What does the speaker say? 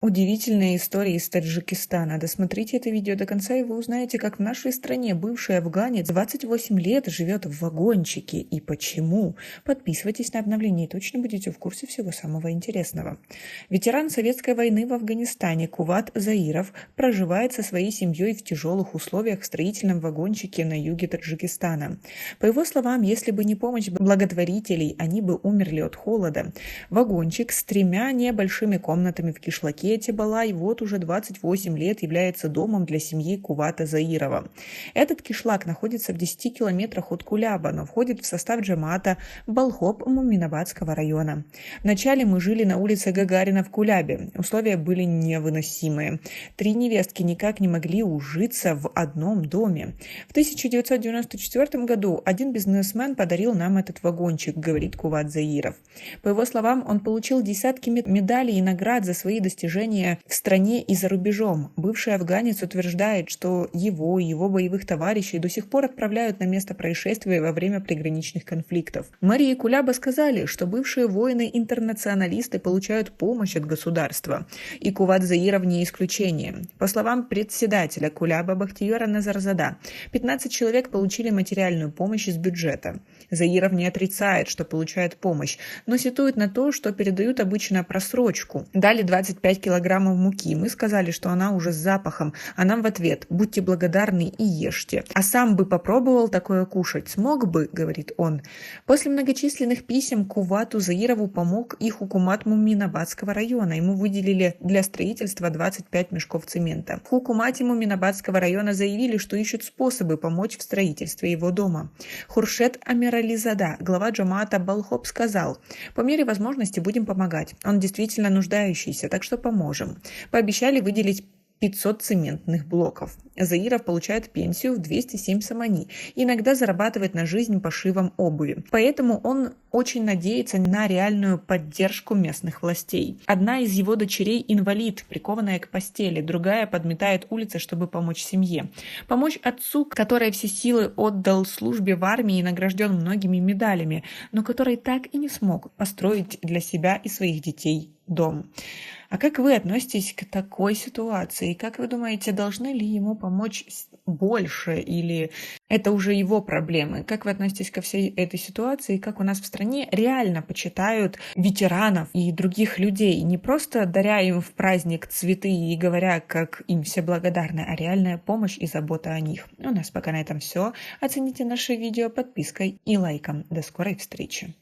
Удивительная история из Таджикистана. Досмотрите это видео до конца, и вы узнаете, как в нашей стране бывший афганец 28 лет живет в вагончике и почему. Подписывайтесь на обновление, и точно будете в курсе всего самого интересного. Ветеран Советской войны в Афганистане Куват Заиров проживает со своей семьей в тяжелых условиях в строительном вагончике на юге Таджикистана. По его словам, если бы не помощь благотворителей, они бы умерли от холода. Вагончик с 3 небольшими комнатами в кишлаке Этибалай вот уже 28 лет является домом для семьи Кувата Заирова. Этот кишлак находится в 10 километрах от Куляба, но входит в состав джамаата Балхоп Муминабадского района. Вначале мы жили на улице Гагарина в Кулябе. Условия были невыносимые. 3 невестки никак не могли ужиться в одном доме. В 1994 году один бизнесмен подарил нам этот вагончик, говорит Куват Заиров. По его словам, он получил десятки медалей и наград за свои достижения в стране и за рубежом. Бывший афганец утверждает, что его и его боевых товарищей до сих пор отправляют на место происшествия во время приграничных конфликтов. Мэрии Куляба сказали, что бывшие воины-интернационалисты получают помощь от государства. И Куват Заиров не исключение. По словам председателя Куляба Бахтиера Назарзада, 15 человек получили материальную помощь из бюджета. Заиров не отрицает, что получает помощь, но сетует на то, что передают обычно просрочку. Дали 25 килограммов муки. Мы сказали, что она уже с запахом, а нам в ответ: будьте благодарны и ешьте. А сам бы попробовал такое кушать? Смог бы, говорит он. После многочисленных писем Кувату Заирову помог и хукумат Муминабадского района. Ему выделили для строительства 25 мешков цемента. В хукумате Муминабадского района заявили, что ищут способы помочь в строительстве его дома. Хуршед Амирализада, глава джамаата Балхоп, сказал: по мере возможности будем помогать. Он действительно нуждающийся, так что поможем. Пообещали выделить 500 цементных блоков. Заиров получает пенсию в 207 самани и иногда зарабатывает на жизнь пошивом обуви. Поэтому он очень надеется на реальную поддержку местных властей. Одна из его дочерей инвалид, прикованная к постели, другая подметает улицы, чтобы помочь семье. Помочь отцу, который все силы отдал службе в армии и награжден многими медалями, но который так и не смог построить для себя и своих детей дом. А как вы относитесь к такой ситуации? Как вы думаете, должны ли ему помочь больше, или это уже его проблемы? Как вы относитесь ко всей этой ситуации? Как у нас в стране реально почитают ветеранов и других людей, не просто даря им в праздник цветы и говоря, как им все благодарны, а реальная помощь и забота о них? У нас пока на этом все. Оцените наше видео подпиской и лайком. До скорой встречи.